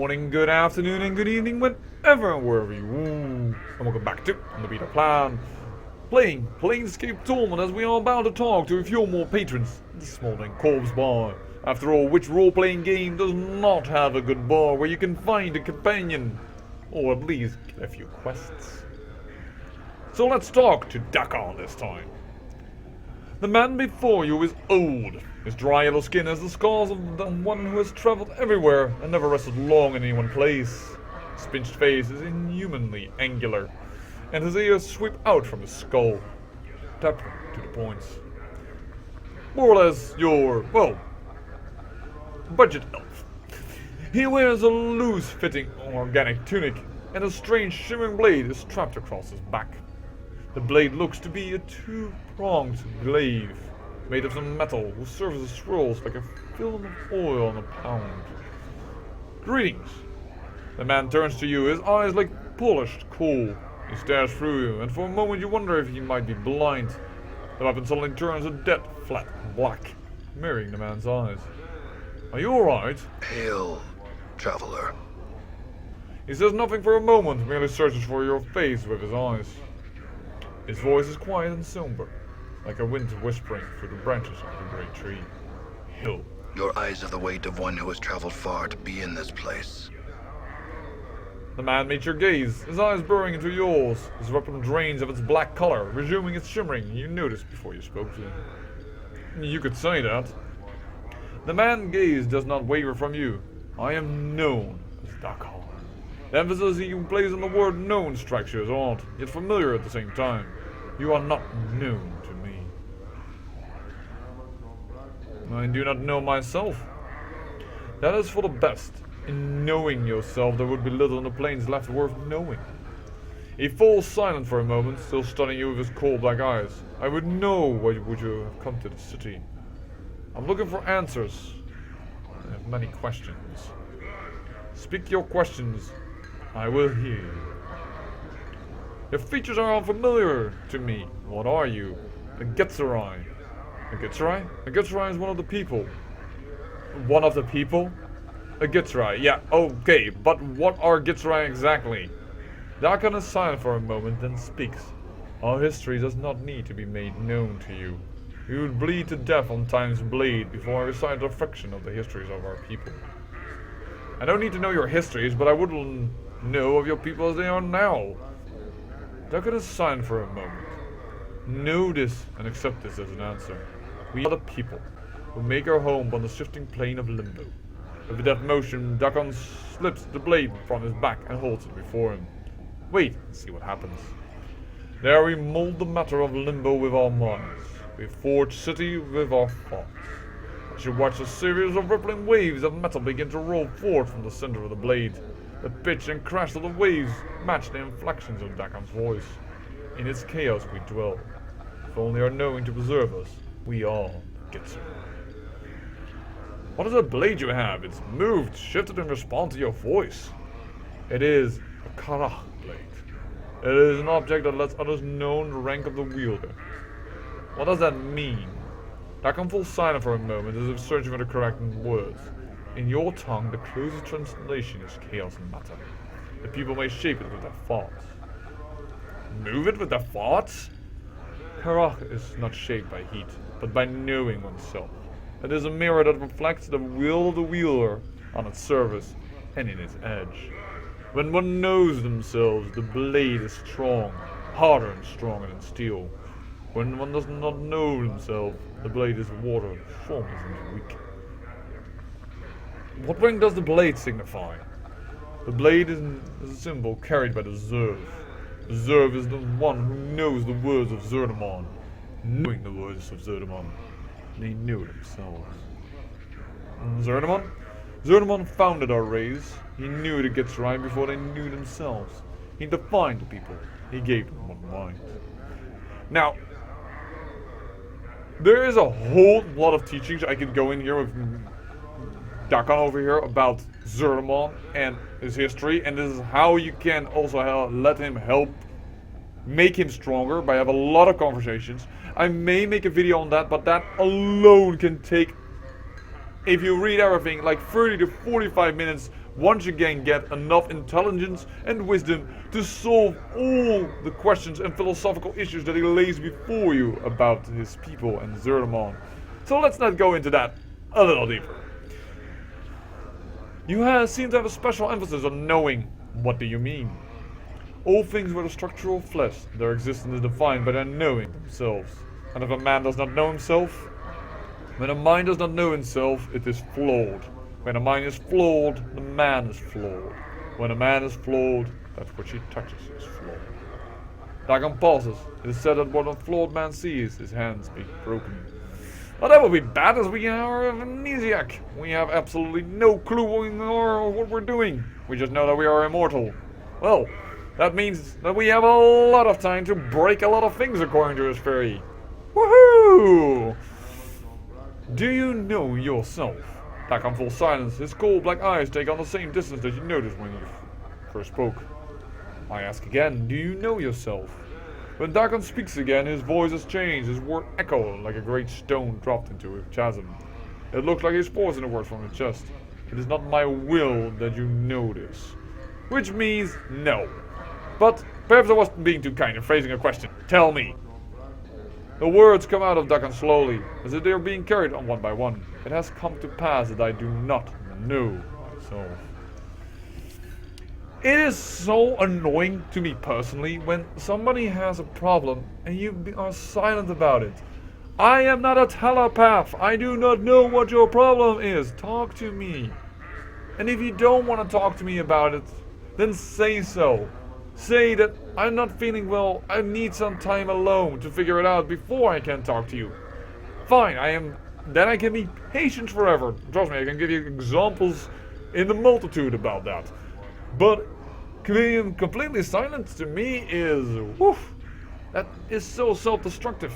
morning, good afternoon, and good evening, whenever and wherever you are. And welcome back to the Beta Plan. Playing Planescape Torment as we are about to talk to a few more patrons. The Smoldering Corpse Bar. After all, which role-playing game does not have a good bar where you can find a companion? Or at least get a few quests. So let's talk to Dak'kon this time. The man before you is old. His dry yellow skin has the scars of the one who has traveled everywhere and never rested long in any one place. His pinched face is inhumanly angular, and his ears sweep out from his skull. Tapped to the points. More or less your, well, budget elf. He wears a loose-fitting organic tunic, and a strange shimmering blade is strapped across his back. The blade looks to be a two-pronged glaive, made of some metal, whose surface swirls like a film of oil on a pound. Greetings. The man turns to you, his eyes like polished coal. He stares through you, and for a moment you wonder if he might be blind. The weapon suddenly turns a dead, flat black, mirroring the man's eyes. Are you alright? Hail, traveler. He says nothing for a moment, merely searches for your face with his eyes. His voice is quiet and somber, like a wind whispering through the branches of a great tree. Hill. Your eyes have the weight of one who has traveled far to be in this place. The man meets your gaze, his eyes burrowing into yours. His weapon drains of its black color, resuming its shimmering you noticed before you spoke to him. You could say that. The man's gaze does not waver from you. I am known as Dak'kon. The emphasis he plays on the word known strikes you as odd, yet familiar at the same time. You are not known to me. I do not know myself. That is for the best. In knowing yourself, there would be little on the plains left worth knowing. He falls silent for a moment, still studying you with his cold black eyes. I would know why would you have come to the city. I'm looking for answers. I have many questions. Speak your questions. I will hear you. Your features are unfamiliar to me. What are you? A Getzerai. A Getzerai? A Getzerai is one of the people. One of the people? A Getzerai, yeah, okay, but what are Getzerai exactly? Dak'kon is silent for a moment, then speaks. Our history does not need to be made known to you. You would bleed to death on time's blade before I recite a fraction of the histories of our people. I don't need to know your histories, but I would know of your people as they are now. Dak'kon is silent for a moment. Know this and accept this as an answer. We are the people who make our home on the shifting plane of limbo. With a deft motion, Dak'kon slips the blade from his back and holds it before him. Wait and see what happens. There we mold the matter of limbo with our minds. We forge city with our thoughts. As you watch a series of rippling waves of metal begin to roll forth from the center of the blade. The pitch and crash of the waves match the inflections of Dak'kon's voice. In its chaos we dwell. If only our knowing to preserve us, we are Getzer. What is that blade you have? It's moved, shifted in response to your voice. It is a Karach blade. It is an object that lets others know the rank of the wielder. What does that mean? Dak'kon falls silent for a moment as if searching for the correct words. In your tongue, the closest translation is chaos and matter. The people may shape it with their thoughts. Move it with their thoughts? Karach is not shaped by heat, but by knowing oneself. It is a mirror that reflects the will of the wielder on its surface and in its edge. When one knows themselves, the blade is strong, harder and stronger than steel. When one does not know himself, the blade is water, formless and weak. What rank does the blade signify? The blade is a symbol carried by the Zerv. The Zerv is the one who knows the words of Zerdamon. Knowing the words of Zerdamon, they know themselves. Zerdamon? Zerdamon founded our race. He knew the Getzerai before they knew themselves. He defined the people. He gave them one mind. Now, there is a whole lot of teachings I could go in here with Dak'kon over here about Zerdamon and his history, and this is how you can also let him help make him stronger by having a lot of conversations. I may make a video on that, but that alone can take, if you read everything, like 30 to 45 minutes once again get enough intelligence and wisdom to solve all the questions and philosophical issues that he lays before you about his people and Zerdamon. So let's not go into that a little deeper. You seem to have a special emphasis on knowing. What do you mean? All things with a structural flesh, their existence is defined by their knowing themselves. And if a man does not know himself, when a mind does not know himself, it is flawed. When a mind is flawed, the man is flawed. When a man is flawed, that which he touches is flawed. Dak'kon pauses. It is said that what a flawed man sees, his hands be broken. Well, that would be bad, as we are amnesiac. We have absolutely no clue what we're doing. We just know that we are immortal. Well, that means that we have a lot of time to break a lot of things, according to his theory. Woohoo! Do you know yourself? Dak'kon falls silence. His cold black eyes take on the same distance that you noticed when you first spoke. I ask again, do you know yourself? When Dak'kon speaks again, his voice has changed. His words echo like a great stone dropped into a chasm. It looks like he's forcing the words from his chest. It is not my will that you know this. Which means no. But perhaps I wasn't being too kind in phrasing a question. Tell me. The words come out of Dak'kon slowly, as if they are being carried on one by one. It has come to pass that I do not know myself. It is so annoying to me personally when somebody has a problem and you are silent about it. I am not a telepath. I do not know what your problem is. Talk to me. And if you don't want to talk to me about it, then say so. Say that I'm not feeling well. I need some time alone to figure it out before I can talk to you. Fine, then I can be patient forever. Trust me, I can give you examples in the multitude about that. But being completely silent to me is, woof, that is so self-destructive.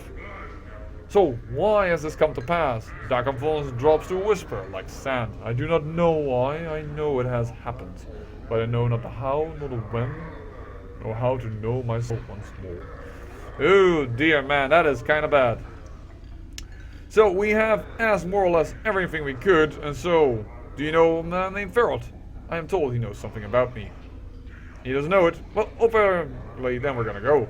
So why has this come to pass? Dak'kon falls drops to a whisper like sand. I do not know why. I know it has happened, but I know not the how, nor the when, nor how to know myself once more. Oh dear man, that is kind of bad. So we have asked more or less everything we could, and so, do you know a man named Ferret? I am told he knows something about me. He doesn't know it. Well, apparently then we're gonna go.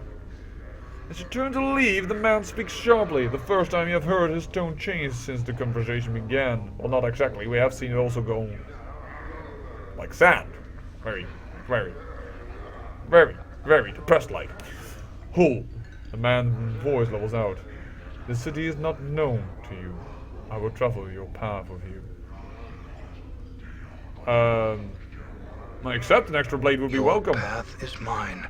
As you turn to leave, the man speaks sharply. The first time you have heard his tone change since the conversation began. Well, not exactly. We have seen it also go like sand. Very, very, very, very depressed like. Who? The man's voice levels out. The city is not known to you. I will travel your path with you. Except an extra blade would be welcome. Your path is mine.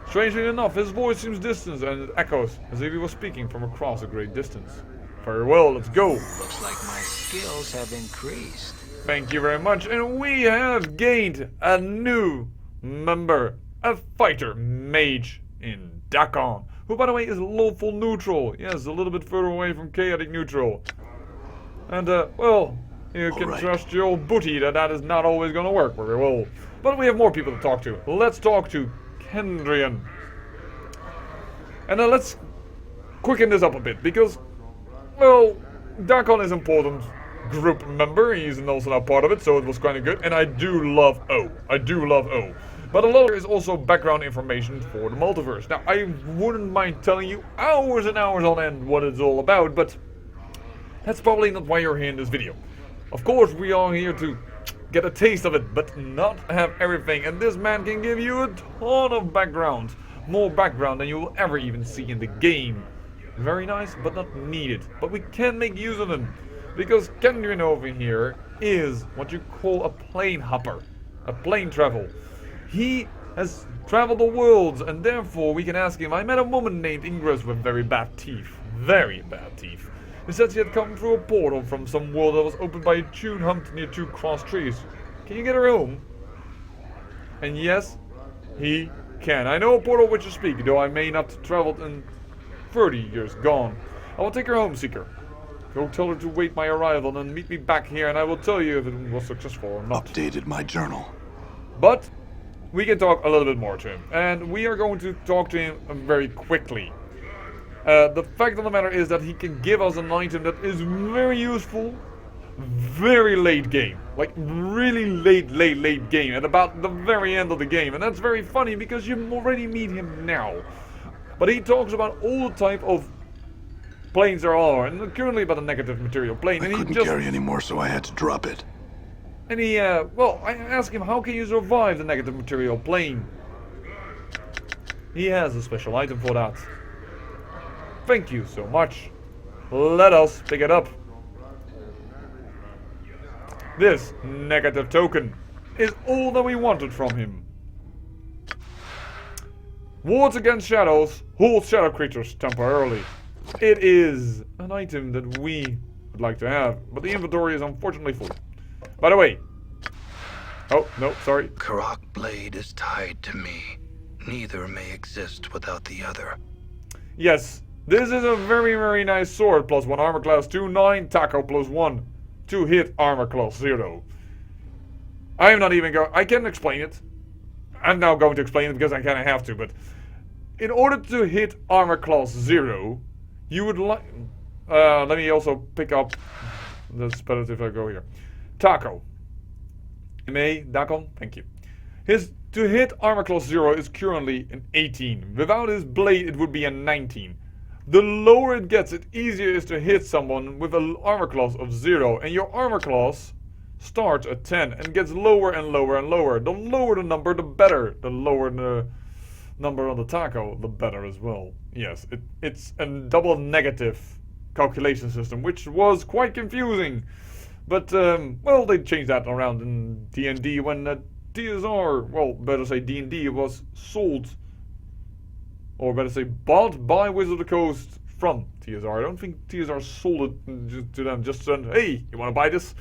Strangely enough, his voice seems distant and it echoes as if he was speaking from across a great distance. Very well, let's go. Looks like my skills have increased. Thank you very much, and we have gained a new member, a fighter mage in Dak'kon, who by the way is lawful neutral. Yes, a little bit further away from chaotic neutral. And well, you can trust your old booty that is not always gonna work very well. But we have more people to talk to. Let's talk to Kendrian. And let's quicken this up a bit, because, well, Dak'kon is an important group member. He's also now part of it, so it was kind of good. And I do love O. I do love O. But a lot of there is also background information for the multiverse. Now, I wouldn't mind telling you hours and hours on end what it's all about, but that's probably not why you're here in this video. Of course, we are here to get a taste of it, but not have everything. And this man can give you a ton of background. More background than you will ever even see in the game. Very nice, but not needed. But we can make use of them. Because Kendrian over here is what you call a plane hopper. A plane travel. He has traveled the worlds, and therefore we can ask him. I met a woman named Ingress with very bad teeth. Very bad teeth. He said she had come through a portal from some world that was opened by a tune humped near two crossed trees. Can you get her home? And yes, he can. I know a portal which you speak, though I may not have traveled in 30 years gone. I will take her home, Seeker. Go tell her to wait my arrival and meet me back here, and I will tell you if it was successful or not. Updated my journal. But we can talk a little bit more to him, and we are going to talk to him very quickly. The fact of the matter is that he can give us an item that is very useful, very late game. Like, really late game, at about the very end of the game. And that's very funny because you already meet him now. But he talks about all the type of planes there are, and currently about the negative material plane. I And he couldn't just carry anymore, so I had to drop it. And he, well, I asked him, how can you survive the negative material plane? He has a special item for that. Thank you so much. Let us pick it up. This negative token is all that we wanted from him. Wards against shadows, hold shadow creatures temporarily. It is an item that we would like to have, but the inventory is unfortunately full. By the way, oh, no, sorry. Karak blade is tied to me. Neither may exist without the other. Yes, this is a very nice sword. +1 armor class 2, 9, taco +1. 2 hit armor class 0. I am not even going, I can explain it. I'm now going to explain it because I kind of have to, but in order to hit armor class 0, you would like, let me also pick up, that's better if I go here. Taco. Dak'kon, thank you. To hit armor class 0 is currently an 18. Without his blade it would be a 19. The lower it gets, it easier is to hit someone with an armor class of 0. And your armor class starts at 10 and gets lower and lower and lower. The lower the number, the better. The lower the number on the taco, the better as well. Yes, it's a double negative calculation system, which was quite confusing. But, well, they changed that around in D&D when TSR, well, better say D&D, was sold, or better say bought by Wizard of the Coast from TSR. I don't think TSR sold it to them, just said, hey, you want to buy this?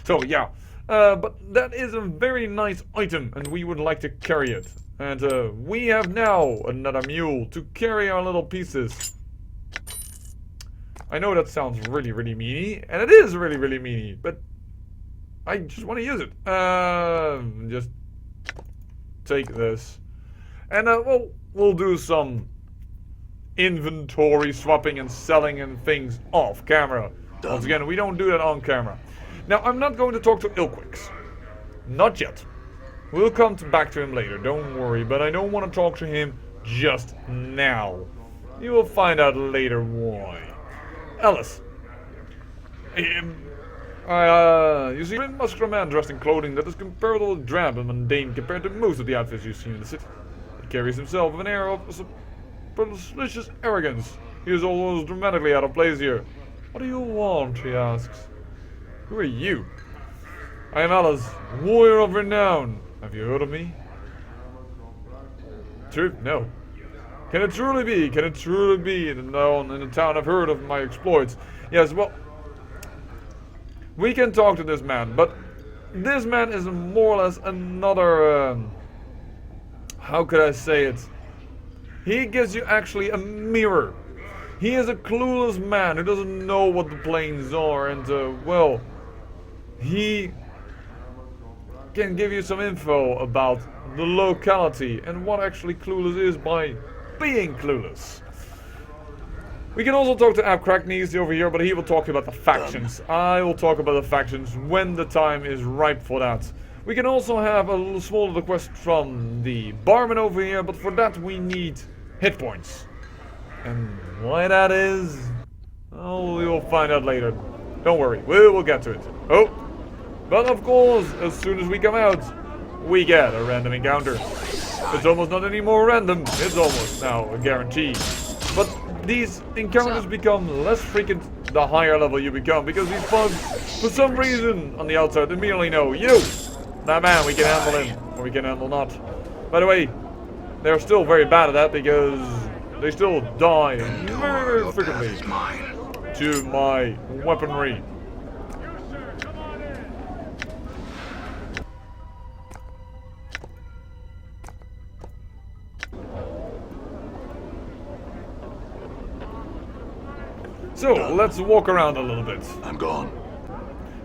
So, yeah. But that is a very nice item, and we would like to carry it. And we have now another mule to carry our little pieces. I know that sounds really meany, and it is really meany, but I just want to use it. Just take this. And we'll do some inventory swapping and selling and things off camera. Once again, we don't do that on camera. Now, I'm not going to talk to Ilquix. Not yet. We'll come back to him later, don't worry, but I don't want to talk to him just now. You will find out later why. Alice. You see a muscular man dressed in clothing that is comparatively drab and mundane compared to most of the outfits you've seen in the city. He carries himself with an air of supercilious arrogance. He is almost dramatically out of place here. What do you want, he asks. Who are you? I am Alice, warrior of renown. Have you heard of me? True? No. Can it truly be? Can it truly be in the town I've heard of my exploits? Yes, well, we can talk to this man, but this man is more or less another, how could I say it? He gives you actually a mirror. He is a clueless man who doesn't know what the planes are, and, well, he can give you some info about the locality and what actually clueless is by being clueless. We can also talk to Abcrackneys over here, but he will talk about the factions. I will talk about the factions when the time is ripe for that. We can also have a little small request from the barman over here, but for that we need hit points. And why that is, oh, we will find out later. Don't worry, we will get to it. Oh, but of course, as soon as we come out, we get a random encounter. It's almost not any more random, it's almost now a guarantee. But these encounters become less frequent the higher level you become, because these bugs, for some reason, on the outside, immediately know, you, that man, we can handle him, or we can handle not. By the way, they're still very bad at that, because they still die very frequently to my weaponry. So, let's walk around a little bit. I'm gone.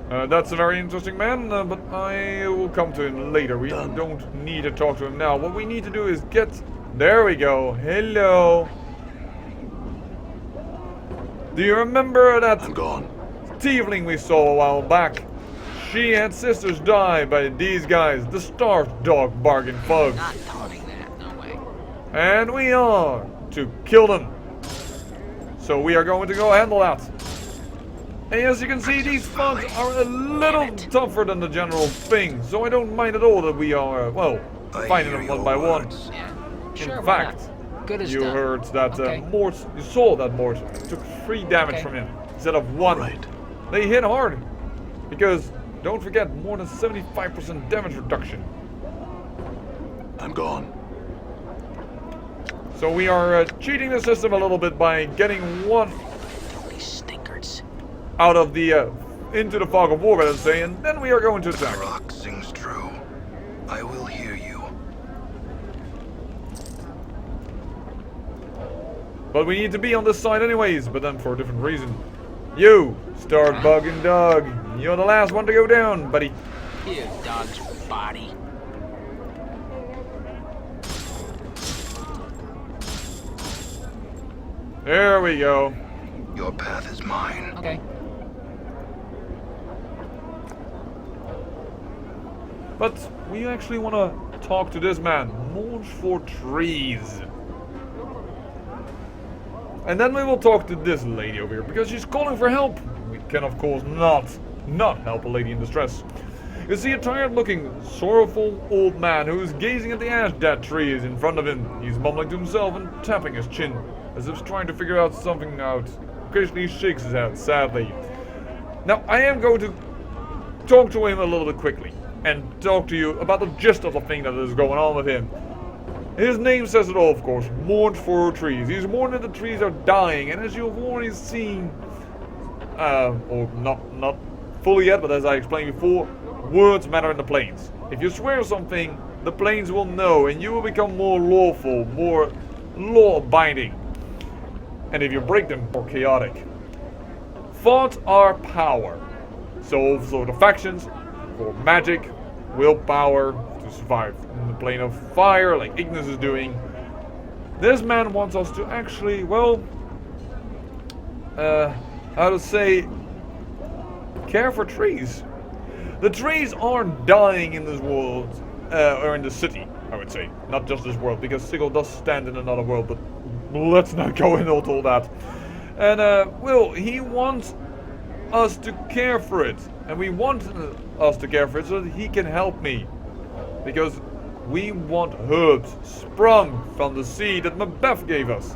That's a very interesting man, but I will come to him later. We don't need to talk to him now. What we need to do is get... There we go. Hello. Do you remember that I'm gone. tiefling we saw a while back? she had sisters die by these guys, the starved dog bargain thugs. Not taunting that, no way. And we are to kill them. So we are going to go handle that. And as you can see, these thugs are a little tougher than the general thing, so I don't mind at all that we are, well, fighting them one by one. Yeah. Sure, In why fact, not? Good as you done. heard that Okay. Mort, you saw that Mort took 3 damage Okay. from him instead of 1. Right. They hit hard because, don't forget, more than 75% damage reduction. I'm gone. So we are cheating the system a little bit by getting 1 Holy stinkers. out of the into the fog of war, let's say, and then we are going to The attack. rock sings true. I will hear you. But we need to be on this side anyways, but then for a different reason. You, Star Bugging Dog, you're the last one to go down, buddy. You dog's body. There we go. Your path is mine. Okay. But we actually want to talk to this man, Munch for Trees. And then we will talk to this lady over here, because she's calling for help. We can of course not help a lady in distress. You see a tired-looking, sorrowful old man who is gazing at the ash-dead trees in front of him. He's mumbling to himself and tapping his chin, as if trying to figure out something out. Occasionally he shakes his head, sadly. Now, I am going to talk to him a little bit quickly, and talk to you about the gist of the thing that is going on with him. His name says it all, of course, Mourn for Trees. He's mourning that the trees are dying, and as you've already seen, or not fully yet, but as I explained before, words matter in the plains. If you swear something, the plains will know, and you will become more lawful, more law-abiding. And if you break them, more chaotic. Thoughts are power. So the factions, for magic, willpower, to survive in the plane of fire, like Ignis is doing. This man wants us to actually, well, how to say, care for trees. The trees are dying in this world, or in the city, I would say. Not just this world, because Sigil does stand in another world, but let's not go into all that. And, well, he wants us to care for it. And we want us to care for it so that he can help me. Because we want herbs sprung from the seed that Macbeth gave us.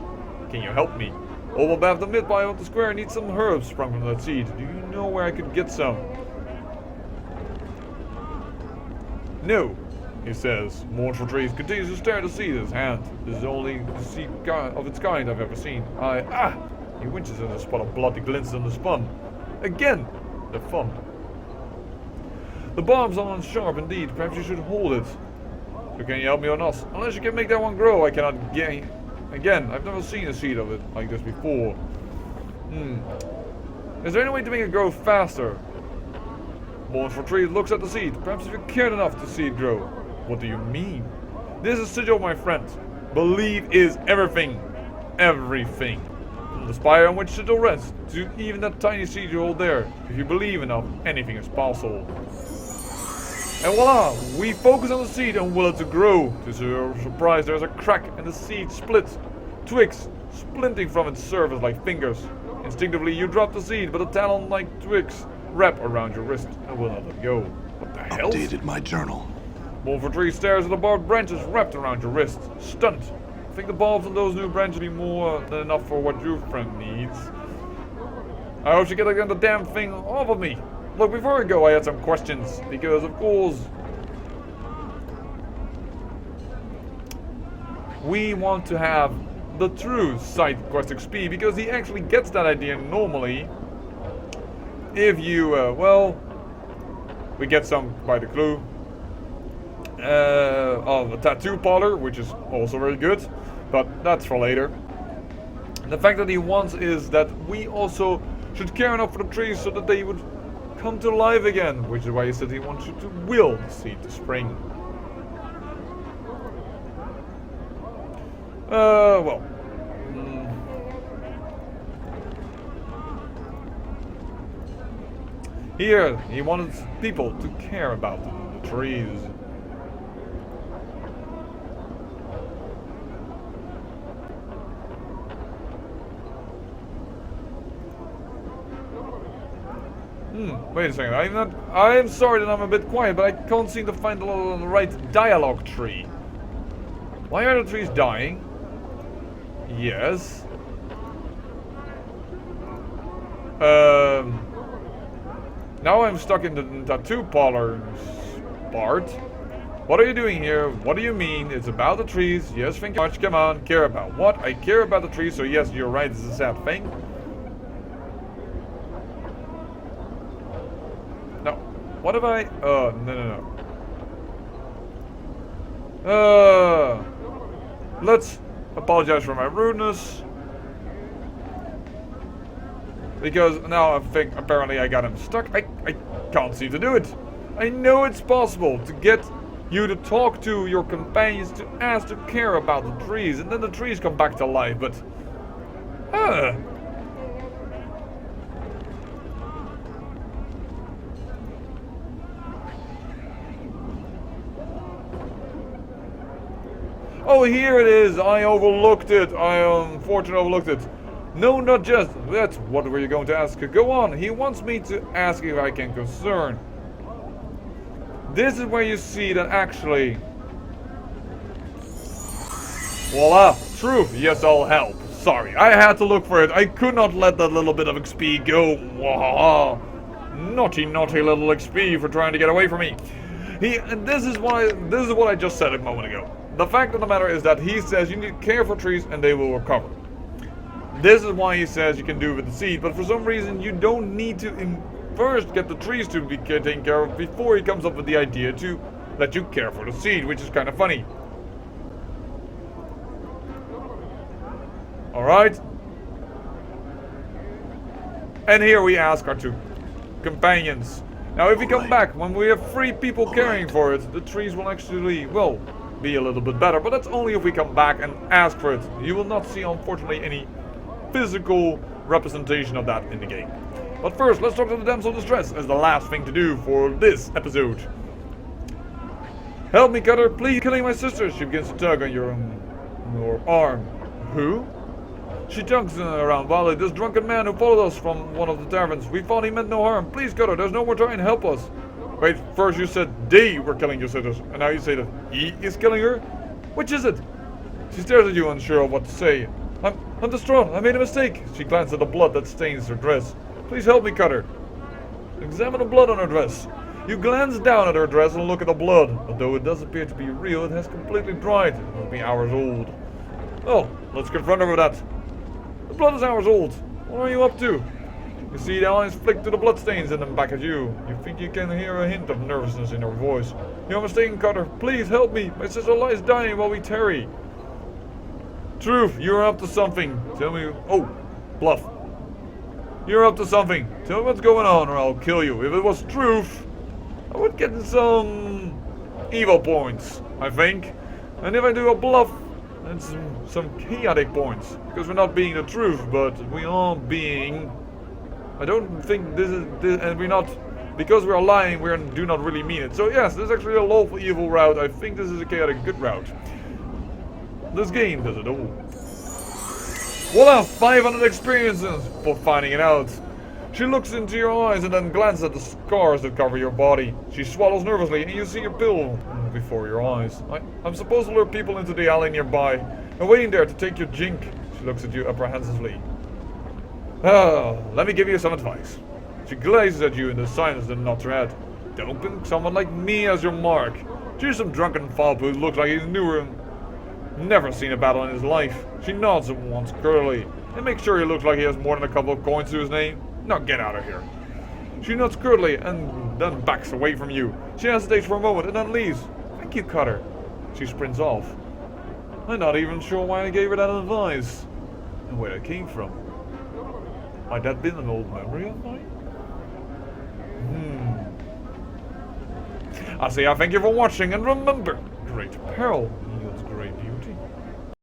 Can you help me? Old Macbeth the midwife of the square needs some herbs sprung from that seed. Do you know where I could get some? No, he says. Mournful Trees continues to stare at the seed in his hand. This is only the seed of its kind I've ever seen. He winches at a spot of blood that glints on the spun. Again, the fun. The barbs are sharp indeed. Perhaps you should hold it. So can you help me or not? Unless you can make that one grow, I cannot gain. Again, I've never seen a seed of it like this before. Is there any way to make it grow faster? Mournful Tree looks at the seed. Perhaps if you cared enough to see it grow. What do you mean? This is Sigil, my friend. Believe is everything. Everything. From the spire on which Sigil rests, to even that tiny seed you hold there. If you believe enough, anything is possible. And voila! We focus on the seed and will it to grow. To your surprise, there's a crack and the seed splits. Twigs splinting from its surface like fingers. Instinctively, you drop the seed, but the talon-like twigs wrap around your wrist and will not let go. What the hell? Updated my journal. Mournful Tree stares at the barbed branches wrapped around your wrist, stunned. I think the bulbs on those new branches will be more than enough for what your friend needs. I hope you get the damn thing off of me. Look, before I go, I had some questions, because of course we want to have the true side quest XP, because he actually gets that idea normally if you, well, we get some by the clue of a tattoo parlor, which is also very good, but that's for later. The fact that he wants is that we also should care enough for the trees so that they would come to life again, which is why he said he wants you to will the seed to spring. Well. Here, he wanted people to care about the trees. Wait a second. I'm sorry that I'm a bit quiet, but I can't seem to find the right dialogue tree. Why are the trees dying? Yes. Now I'm stuck in the tattoo parlor part. What are you doing here? What do you mean? It's about the trees. Yes, thank you much. Come on. Care about what? I care about the trees, so yes, you're right. It's a sad thing. No. What have I... no. Let's apologize for my rudeness. Because now I think apparently I got him stuck. I can't seem to do it. I know it's possible to get you to talk to your companions, to ask to care about the trees, and then the trees come back to life, but... Oh, here it is. I overlooked it. I unfortunately overlooked it. No, not just. That's what were you going to ask? Go on. He wants me to ask if I can concern. This is where you see that actually... Voila. Truth. Yes, I'll help. Sorry. I had to look for it. I could not let that little bit of XP go. Wow. Naughty little XP for trying to get away from me. And this is what I just said a moment ago. The fact of the matter is that he says you need to care for trees and they will recover. This is why he says you can do it with the seed, but for some reason you don't need to first get the trees to be taken care of before he comes up with the idea to let you care for the seed, which is kind of funny. Alright. And here we ask our two companions. Now if we come back, when we have 3 people caring for it, the trees will actually, well, be a little bit better. But that's only if we come back and ask for it. You will not see, unfortunately, any physical representation of that in the game. But first, let's talk to the damsel in distress as the last thing to do for this episode. Help me, Cutter, please. Killing my sister. She begins to tug on your arm. Who? She tugs around wildly. This drunken man who followed us from one of the taverns. We thought he meant no harm. Please, Cutter, there's no more time. Help us. Wait, first you said they were killing your sisters, and now you say that he is killing her? Which is it? She stares at you, unsure of what to say. I'm distraught. I made a mistake. She glances at the blood that stains her dress. Please help me, Cutter. Examine the blood on her dress. You glance down at her dress and look at the blood. Although it does appear to be real, it has completely dried. It must be hours old. Oh, let's confront her with that. The blood is hours old. What are you up to? You see the eyes flick to the bloodstains and then back at you. You think you can hear a hint of nervousness in her voice. You're mistaken, Cutter. Please help me. My sister lies dying while we tarry. Truth, you're up to something. Tell me... Oh, bluff. You're up to something. Tell me what's going on or I'll kill you. If it was truth, I would get some evil points, I think. And if I do a bluff, then some chaotic points. Because we're not being the truth, but we are being... I don't think this is... and we're not... Because we're lying, we do not really mean it. So yes, this is actually a lawful evil route. I think this is a chaotic good route. This game does it all. Voila! 500 experiences for finding it out. She looks into your eyes and then glances at the scars that cover your body. She swallows nervously and you see a pill before your eyes. I'm supposed to lure people into the alley nearby and waiting there to take your jink. She looks at you apprehensively. Let me give you some advice. She gazes at you in the silence and nods her head. Don't pick someone like me as your mark. Choose some drunken fop who looks like he's newer. Never seen a battle in his life. She nods at once curly and makes sure he looks like he has more than a couple of coins to his name. Now get out of here. She nods curtly and then backs away from you. She hesitates for a moment and then leaves. Thank you, Cutter. She sprints off. I'm not even sure why I gave her that advice and where it came from. Might that been an old memory of mine? I say I thank you for watching and remember, great peril